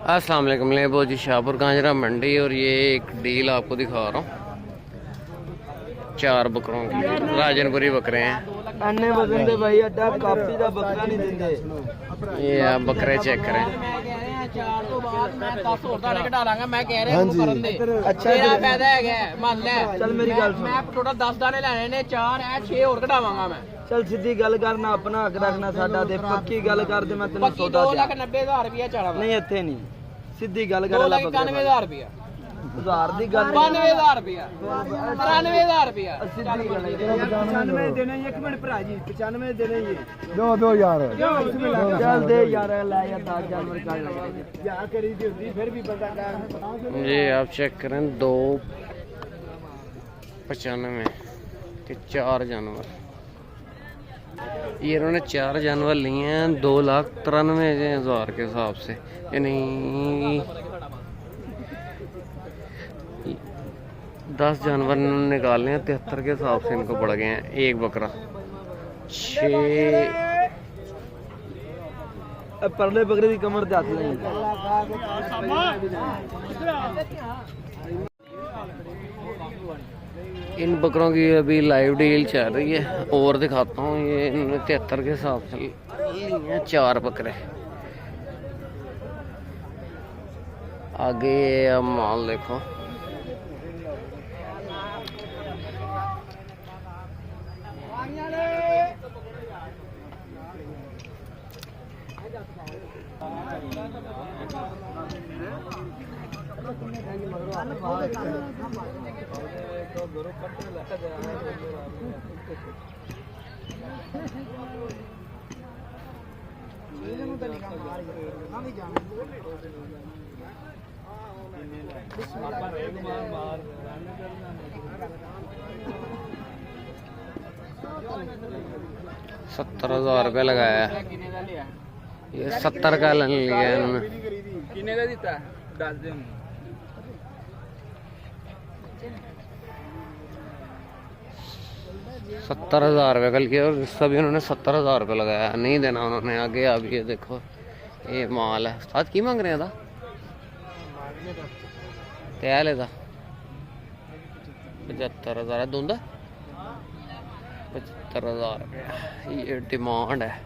अस्सलाम वालेकुम। लेबो जी शाहपुर गांजरा मंडी और ये एक डील आपको दिखा रहा हूँ। 4 बकरों की राजनपुरी बकरे हैं। भाई अड्डा काफी दा बकरा नहीं देंगे। ये आप बकरे चेक करें। अच्छा फायदा है चल मेरी गल सुन, मैं टोटल 10 दाने लेने ने 4 है 6 और कढावांगा मैं। चल सीधी गल करना, अपना हक रखना साडा दे। पक्की गल कर दे, मैं तेन सौदा 2,90,000 रुपया चढ़ा नहीं इत्थे नहीं। सीधी गल कर 2,91,000 रुपया 1000 दी गल 92,000 रुपया 93,000 रुपया सीधी गल 95 देने एक मिनट भरा जी 95 देने जी दो यार चल दे यार ले या 10 जानवर का या करी दी होती फिर भी बंदा का। ये आप चेक करें 295 के 4 जानवर। ये इन्होंने 4 जानवर लिए हैं 2,93,000 के हिसाब से, यानी 10 जानवर निकालने हैं 73 के हिसाब से इनको पड़ गए हैं। एक बकरा 6 परले बकरे की कमर हाथ नहीं। इन बकरों की अभी लाइव डील चल रही है और दिखाता हूँ। ये इन्होंने 73 के हिसाब से लिए हैं 4 बकरे। आगे अब माल देखो। ₹70,000 लगाया है। ये 70 का लिया है इन्होंने। किने का दिता 10 दिन 70,000 रुपये कल किया और सभी उन्होंने 70,000 रुपये लगाया। नहीं देना उन्होंने। आगे अब ये देखो ये माल है। साथ की मांग रहे हैं था क्या लेता 75,000 दूंगा 75,000 रुपये। ये डिमांड है।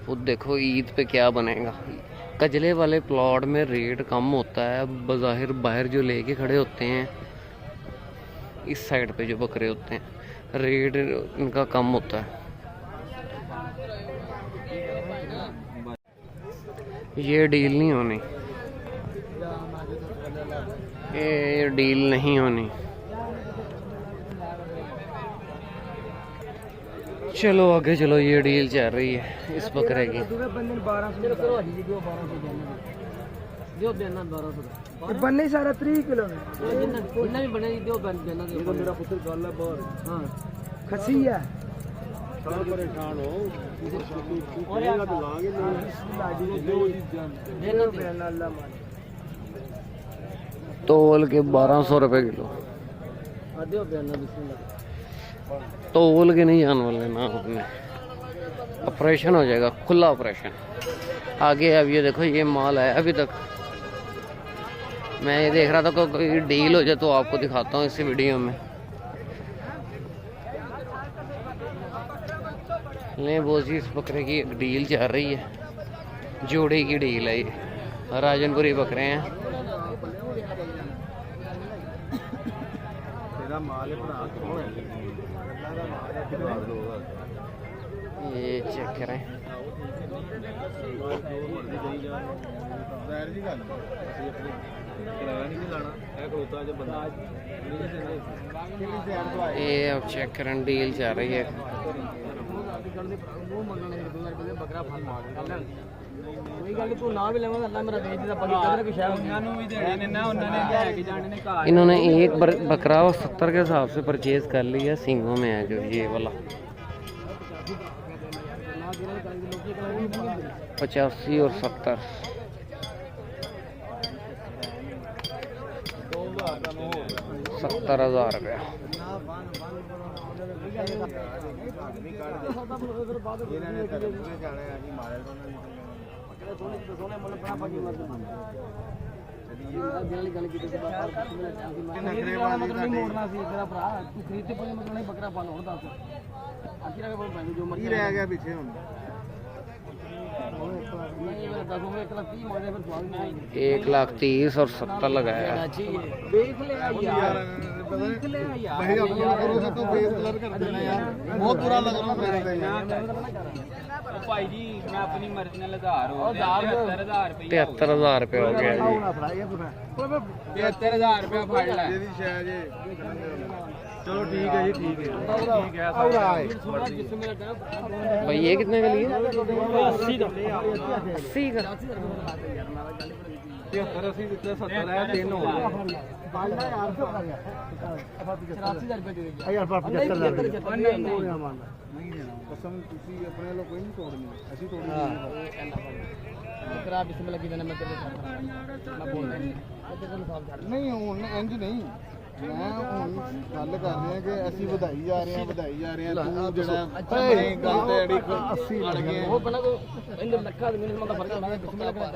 खुद देखो ईद पे क्या बनेगा। कजले वाले प्लॉट में रेट कम होता है बज़ाहिर। बाहर जो लेके खड़े होते हैं इस साइड पे जो बकरे होते हैं रेट इनका कम होता है। ये डील नहीं होनी, ये डील नहीं होनी। चलो आगे चलो। ये डील चल रही है इस बकरे की। बनने सारा 3 किलो में मेरा पुत्र गल है बहुत। हाँ खसी है तोल के 1,200 रुपये किलो। तोल के नहीं जाने वाले ना अपने। ऑपरेशन हो जाएगा, खुला ऑपरेशन। आगे अब ये देखो ये माल है। अभी तक मैं ये देख रहा था कोई डील हो जाए तो आपको दिखाता हूँ इस वीडियो में। ले बोझी इस बकरे की एक डील चल रही है। जोड़े की डील है ये। राजनपुरी बकरे हैं। ये चेक करें। ये अब चेक करें डील चल रही है। इन्होंने एक बकरा 70 के हिसाब से परचेज कर लिया। सिंगों में है जो ये वाला 85 और 70। 70,000 रुपया। मतलब नहीं मोड़ना सी तेरा भरा तू खरीदते पहले मतलब नहीं बकरा पाल और दस आखिर में बोल पाएंगे जो मर्जी रह गया पीछे हुन नहीं मैं 1,30,000 मांगे फिर स्वाद नहीं 1,30,000 और 70 लगाया। देख ले यार देख ले यार भाई अपना करोगे तो फेस कलर कर देना यार बहुत बुरा लग रहा मेरे को भाई जी मैं अपनी मर्जी ਨਾਲ 1000 ਹੋ ਗਿਆ 73000 ਰੁਪਏ 73,000 रुपये हो गया जी। 73000 ਰੁਪਏ ਫੜ ਲੈ ਇਹਦੀ ਸ਼ੈ ਜੇ चलो ठीक है जी ठीक है और आए भाई ये कितने का लिए? 80 का 80 का 73 80 70 है तीन हो गए यार क्यों कर गया 84000 रुपए दे दिया यार 75000 नहीं कसम ਤੁਸੀਂ ਆਪਣੇ ਲੋ ਕੋਈ ਨਹੀਂ ਤੋੜਨੀ ਅਸੀਂ ਤੋੜਨੀ ਕਰਾ ਬਿਸਮ ਲੱਗੀ ਦੇਣਾ ਮੈਂ ਤੇਰੇ ਮੈਂ ਬੋਲਦਾ ਨਹੀਂ ਹੁਣ ਇੰਜ ਨਹੀਂ ਮੈਂ ਹੁਣ ਗੱਲ ਕਰ ਰਿਹਾ ਕਿ ਅਸੀਂ ਵਧਾਈ ਜਾ ਰਹੇ ਹਾਂ ਤੂੰ ਜਿਹੜਾ ਆਪਣੇ ਗੱਲ ਤੇ ਅੜੀ 80 ਲੱਗ ਗਏ ਉਹ ਪਹਿਲਾਂ ਕੋ ਇਹਦੇ ਲੱਖਾਂ ਦੇ ਮਿੰਟ ਦਾ ਫਰਕ ਹੁੰਦਾ ਹੈ ਬਿਸਮ ਲੱਗ ਰਿਹਾ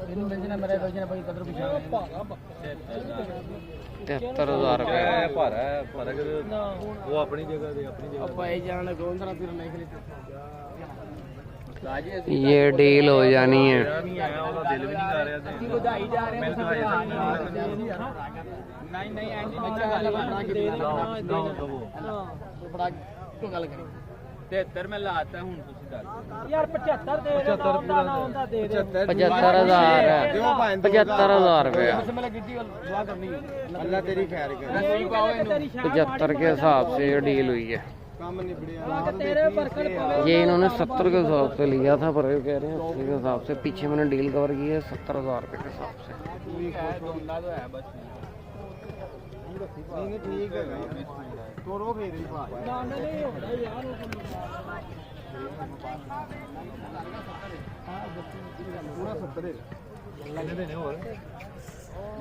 ਇਹਨੂੰ ਮਿਲਣਾ ਮੇਰੇ ਦੋਜੇ ਨੇ ਭਾਈ ਕਦਰ ਪੁੱਛਿਆ 73,000 रुपये। ਭਾਰਾ ਫਰਕ ਉਹ ਆਪਣੀ ਜਗ੍ਹਾ ਦੇ ਭਾਈ ਜਾਨ ਕੌਣ ਸਰਾ ਫਿਰ ਨਹੀਂ ਖਰੀਦ ये डील हो जानी है। ਉਹਦਾ ਦਿਲ ਵੀ ਨਹੀਂ ਕਰ ਰਿਹਾ ਤੇ ਅਸੀਂ ਵਧਾਈ ਜਾ ਰਹੇ ਮੈਨੂੰ ਤਾਂ ਹਜੇ ਨਹੀਂ ਨਹੀਂ ਐਂਡੀ ਅੱਛਾ ਗੱਲ ਬਣਾ ਕੇ ਬੜਾ ਕਿਉਂ ਗੱਲ ਕਰੀ 73 ਮੈਂ ਲਾਤਾ ਹੁਣ ਤੁਸੀਂ ਦੱਸ ਯਾਰ 75 ਦੇ ਦੇ ਨਾ ਹੁੰਦਾ ਦੇ ਦੇ 75,000 रुपये मैं गिट्टी दुआ करनी अल्लाह तेरी खैर करे 75 के हिसाब से ये डील हुई है। काम निबड़िया तेरे बरकत ये इन्होंने 70 के हिसाब से लिया था पर ये कह रहे हैं 80 के हिसाब से। पीछे मैंने डील कवर की है 70,000 रुपये के हिसाब से। ਦੋਂਦਾ तो है बस नहीं ठीक है तोरो फिर ही पा ना नहीं होता यार पूरा 70 लगने देने और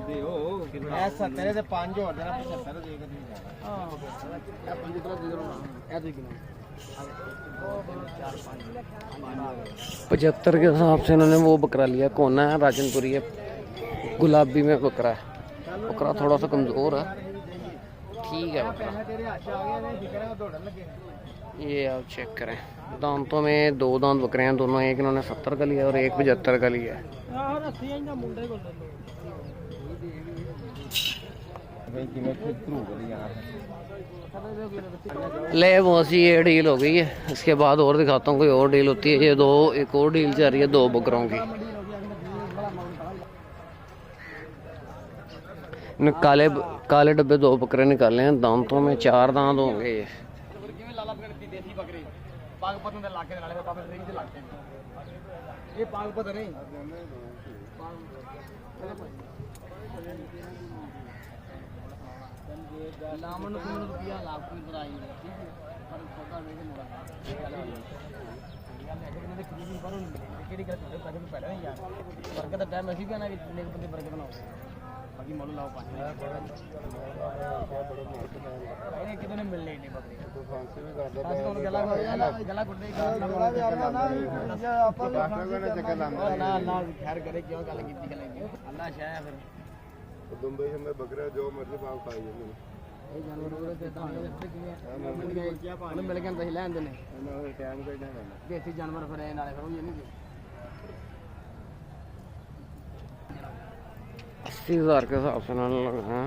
दियो कितना 70 से 5 और देना 75 दे के नहीं हां या 15 दे दो ना ए दे कितना 75 के हिसाब से इन्होंने वो बकरा लिया। कोना है राजनपुरी है, गुलाबी में बकरा है। बकरा थोड़ा सा कमज़ोर है, ठीक है बकरा। ये आप चेक करें दांतों में 2 दांत बकरे हैं दोनों। एक इन्होंने 70 का लिया और एक 75 का लिया है। ले बहुत ये डील हो गई है। इसके बाद और दिखाता हूँ कोई और डील होती है। ये एक और डील चल रही है 2 बकरों की। काले डब्बे 2 बकरे निकाले हैं। दांतों में 4 दांत होंगे ये। ये पागपत नहीं लामन को रुपया लाख की बराई है पर सौदा में के मोड़ा केड़ी कर पैसे में पहले यार बरकत का टाइम ऐसी भी ना कि नेक बंदे बरकत ना हो बाकी मोल लाओ पास ये कितने मिल नहीं बकरी तो फांसी में कर दो गला कुट नहीं ना ना खैर करे क्यों गल कीती करेंगे अल्लाह शाह फिर दुबई में बकरा जो मर्जी भाव पाई है ਇਹ ਜਾਨਵਰ ਉਹਦੇ ਤੇ ਤਾਂ ਮਿਲ ਗਿਆ ਤਾਂ ਲੈਣ ਦੇ ਨੇ टाइम का ही ਦੇਸੀ ਜਾਨਵਰ ਫਿਰ ਇਹ ਨਾਲੇ ਫਿਰ ਉਹ ਨਹੀਂ 80,000 के हिसाब से उन्होंने लगाया।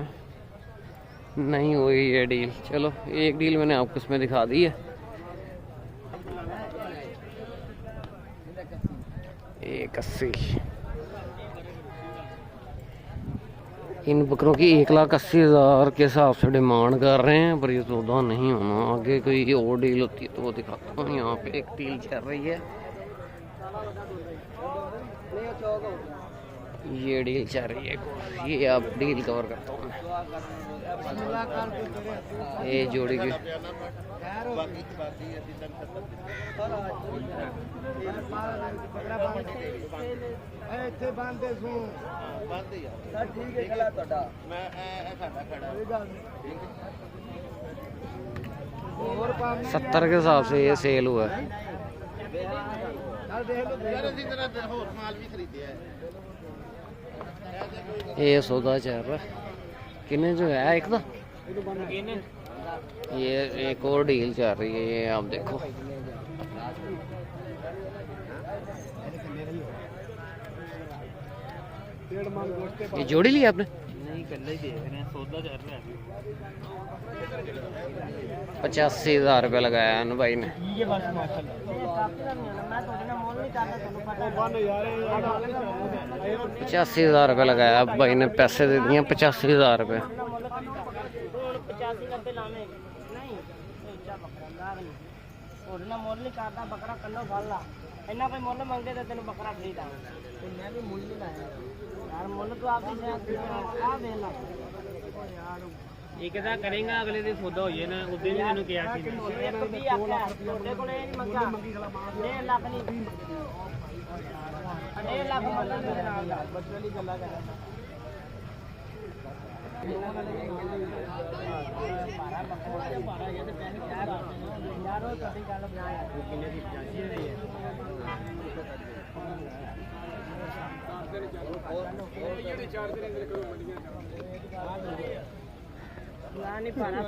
नहीं हुई ये डील। चलो एक डील मैंने आपको इसमें दिखा दी है। 180 इन बकरों की 1,80,000 के हिसाब से डिमांड कर रहे हैं पर ये सौदा नहीं होना। आगे कोई और डील होती है तो वो दिखाता हूँ। यहाँ पे एक डील चल रही है, ये डील चल रही है। ये आप डील कवर करता हूँ मैं। ये जोड़ी की ਇੱਥੇ ਬੰਦੇ ਸੂ ਬੰਦੇ ਯਾਰ ਠੀਕ ਹੈ ਖਲਾ ਤੁਹਾਡਾ ਮੈਂ ਇਹ ਸਾਡਾ ਖੜਾ ਕੋਈ ਗੱਲ ਨਹੀਂ 70 के हिसाब से ये सेल हुआ है। ये सौदा चल रहा है किन्ने जो है एक तो ये एक और डील चल रही है, ये आप देखो। ये जोड़ी ली आपने? नहीं कल्ला ही देख रहे हैं, सौदा चल रहा है। 85,000 रुपये लगाया है भाई ने। ये बस माशाल्लाह 85,000 रुपये लगाया भाई ने, पैसे दे दिए 85,000 रुपये। बकरा कल्लो फल ला इन्ना कोई मुल मंगे तो तेन बकरा फ्री दा मैं भी मुल नहीं लाया यार, मुल तो आप ही आ वेला ਇਹ ਕਿਹਦਾ ਕਰੇਗਾ ਅਗਲੇ ਦੇ ਸੌਦਾ ਹੋਈਏ ਨਾ, ਉਦੋਂ ਵੀ ਮੈਨੂੰ ਕਿਹਾ ਸੀ। एक भी आख्या छोटे को नहीं मंगा 1.5 लाख नहीं 1.5 लाख मंगा मेरे नाल दा बचली गल्ला कर यारो कभी गल बना किन्ने दी 85 दी नहीं पाना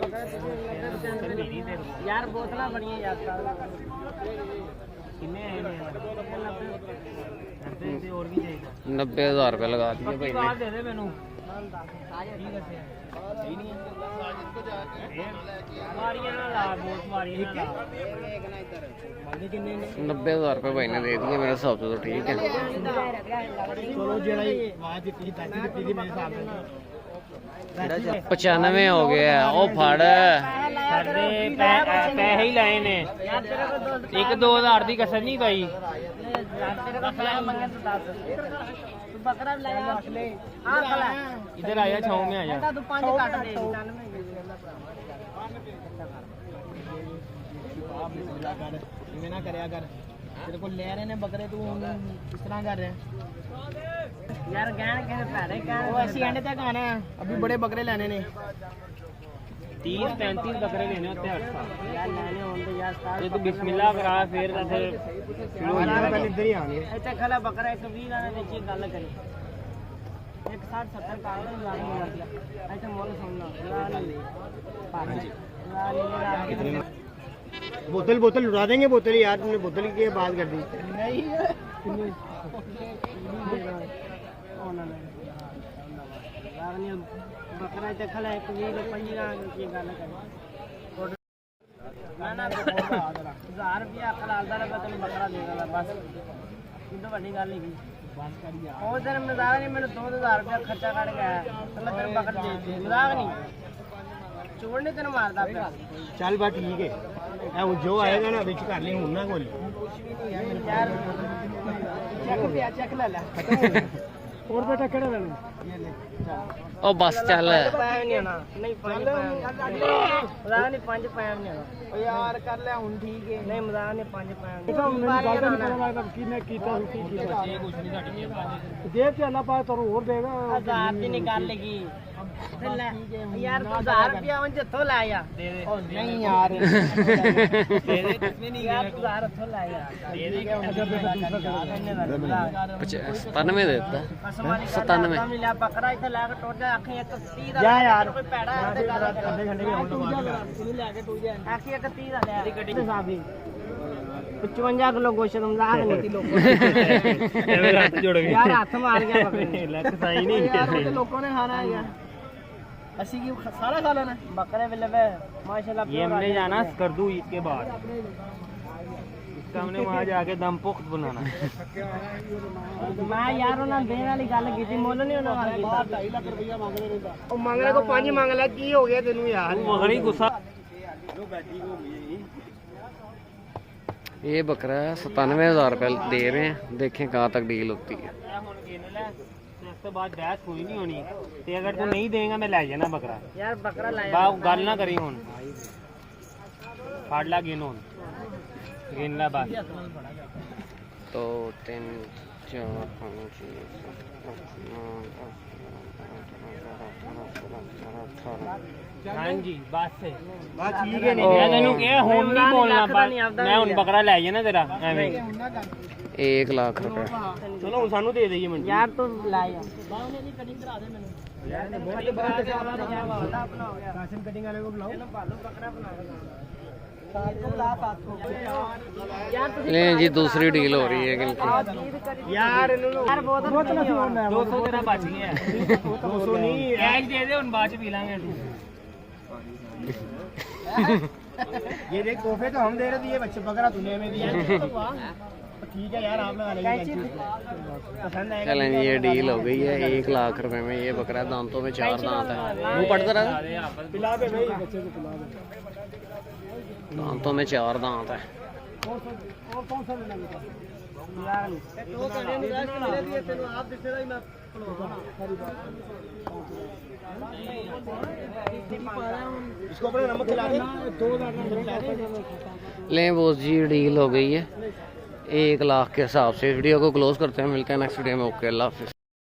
यार बोतल बड़ी यार किन्ने और भी चाहिए 90,000 रुपये लगा दिए भाई ने। दे दे मैनू मारियां ना ला, बहुत मारियां ना ला। 90,000 रुपये भाई ने दे दिए मेरे हिसाब से, तो ठीक है। चलो जेड़ा आवाज दी ताजी दी मेरे हिसाब से 95 हो गया है। ओ फड़ पैसे ही लाए ने, 1-2 हज़ार की कसर नहीं पाई। बकरा लाया हां खला इधर आया, छाव में आया। तू 5 काट दे 95 इवें ना करया कर, तेरे को ले रहे ने बकरे, तू किस तरह कर रहे हैं यार गहन के पैरे गहन वो ऐसी एंड तक आना है। अभी बड़े बकरे लेने ने, 30-35 बकरे लेने होते हैं। यार लेने होंगे यार ये तू बिस्मिल्लाह करा, फिर शुरू हो जाएगा। पहले इधर ही आने ਇੱਥੇ ਖਲਾ ਬੱਕਰਾ 120 ਦਾ ਵਿੱਚ ਇਹ ਗੱਲ ਕਰੀ 160-70 ਕਾਲ ਦਾ ਲਾਗ ਹੋ ਗਿਆ ਇੱਥੇ ਮੁੱਲ ਸੁਣਨਾ ਲਾ बोतल बोतल उड़ा देंगे, बोतल यार तुमने बोतल की बात कर दी। ਨਹੀਂ ਬੱਕਰਾ ਇੱਥੇ ਖਲਾ 120 ਦਾ 25 ਦਾ ਕੀ ਗੱਲ ਕਰੀ ਨਾ ਨਾ 1000 ਰੁਪਿਆ ਖਲਾਲ ਦਾ ਲੱਗਾ ਤੈਨੂੰ ਬੱਕਰਾ ਦੇ ਦੇਣਾ ਬਸ, ਕਿੰਨੀ ਵੱਡੀ ਗੱਲ ਨਹੀਂ ਬਸ ਕਰੀ ਯਾਰ। ਉਹ ਦਿਨ ਮਜ਼ਾਕ ਨਹੀਂ, ਮੈਨੂੰ 2000 ਰੁਪਿਆ ਖਰਚਾ ਕੱਢ ਗਿਆ ਤੇ ਮੈਂ ਤੈਨੂੰ ਬੱਕਰਾ ਦੇ ਦਿੱਤੀ, ਮਜ਼ਾਕ ਨਹੀਂ, ਚੋੜ ਨਹੀਂ ਤੈਨੂੰ ਮਾਰਦਾ ਪਿਆ। चल बा ठीक है, वो जो आएगा ना बिच कर ले हूं ना कोई यार चेक पे चेक ले ले और बेटा केड़ा लेना ये ले ओ बस चल ਪਾਇਆ ਨਹੀਂ ਆਣਾ ਨਹੀਂ 5 ਮਜ਼ਾਕ ਨਹੀਂ 5 ਪਾਇਆ ਨਹੀਂ ਆਣਾ ओ यार कर ले हुन ठीक है। ਨਹੀਂ ਮਜ਼ਾਕ ਨਹੀਂ 5 ਪਾਇਆ ਇਹ ਤਾਂ ਮੈਨੂੰ ਗੱਲ ਨਹੀਂ ਪਤਾ ਲੱਗਦਾ ਕਿਨੇ ਕੀਤਾ ਸੀ ਕੀ ਕੀਤਾ। ਇਹ ਕੁਝ ਨਹੀਂ ਸਾਡੀ ਜੇਬ ਜੇਬ ਤੇ ਅੱਲਾ ਪਾਏ ਤੈਨੂੰ ਹੋਰ ਦੇਗਾ। 1000 ਦੀ ਨਿਕਾਲ ਲੇਗੀ यार तू 1000 रुपया उन जत्थों लाया दे दे नहीं यार दे दे कितने नहीं यार तू 1000 हथों लाया दे दे 97 दे देता 97 मिला बकरा इथे ला के टोट जा आखी 130 दा जा यार कोई पैड़ा ते गल ठंडे ठंडे होने तो बात तू ले के तू जा आखी 130 दा ले गड्डी साहब 55 किलो गोश्त मजाक नहीं लोग मेरे हाथ जोड़ गए यार हाथ मार गया बकरे लक सही नहीं यार वो लोगों ने खाना है यार असी की सारा खा लेना बकरे बिल्ले माशाल्लाह। ये हमने जाना स्कर्दू ईद के बाद, इसका हमने वहाँ जाके दम पुख्त बनाना। मैं यार उन्हें देने वाली गल की मुल नहीं उन्होंने 2.5 लाख रुपया मांग रहे थे, वो मांग रहे को 5 मांग लिया, की हो गया तेनू यार मगरी गुस्सा। ये बकरा 97,000 रुपये दे रहे हैं, देखें कहाँ तक डील होती है। तो बाद बहस कोई नहीं होनी, ते अगर तू नहीं देगा मैं ले जाना बकरा। यार बकरा लाया बा गल ना करी हुन, फाड़ ला गिन हुन, गिन ला बस। 2 3 4 5 6 7 8 9 10 11 12 13 14 15 16 17 18 ਹਾਂਜੀ ਬਸ ਬਸ ਠੀਕ ਹੈ ਉਹ- ਮੈਂ ਤੈਨੂੰ ਕਿਹਾ ਹੁਣ ਨਹੀਂ ਬੋਲਣਾ ਪਰ ਮੈਂ ਹੁਣ ਬੱਕਰਾ ਲੈ ਜਾਣਾ ਤੇਰਾ ਐਵੇਂ 1 लाख रुपए। ਚਲੋ ਹੁਣ ਸਾਨੂੰ ਦੇ ਦੇਈਏ ਮੰਡੀ ਯਾਰ ਤੂੰ ਲੈ ਜਾ ਬਾਹਨੇ ਦੀ ਕਟਿੰਗ ਕਰਾ ਦੇ ਮੈਨੂੰ राशन कटिंग वाले को बुलाओ ले जी दूसरी डील हो रही है इनकी। ਯਾਰ ਇਹਨੂੰ ਯਾਰ ਬਹੁਤ ਨਹੀਂ ਹੋਣਾ 200 ਤੇਰਾ ਬਚ ਗਿਆ 200 ਨਹੀਂ ਕੈਸ਼ ਦੇ ਦੇ ਹੁਣ ਬਾਅਦ ਚ ਪੀ ਲਾਂਗੇ ये देख तोहफे तो हम दे रहे थे, ये बच्चे बकरा तूने हमें दिया। ठीक है यार, आप लगा लेंगे पसंद आएगा। चलें जी, ये डील हो गई है। 1 लाख रुपए में ये बकरा, दांतों में 4 दांत है। मुंह पड़ता रहा, पिला दे भाई बच्चे को, पिला दे। दांतों में 4 दांत है। और कौन सा लेना है ਯਾਰ ਉਹ ਕਰੇ ਨਿਰਾਸ਼ ਮੇਰੇ ਲਈ ਤੈਨੂੰ ਆਪ ਦਿੱਤੇ ਦਾ ਹੀ ਮੈਂ इसको अपने नमक खिला दे। 2 लाख लें बोस जी, डील हो गई है 1 लाख के हिसाब से। वीडियो को क्लोज करते हैं, मिलते हैं नेक्स्ट वीडियो में। ओके, अल्लाह हाफिज़।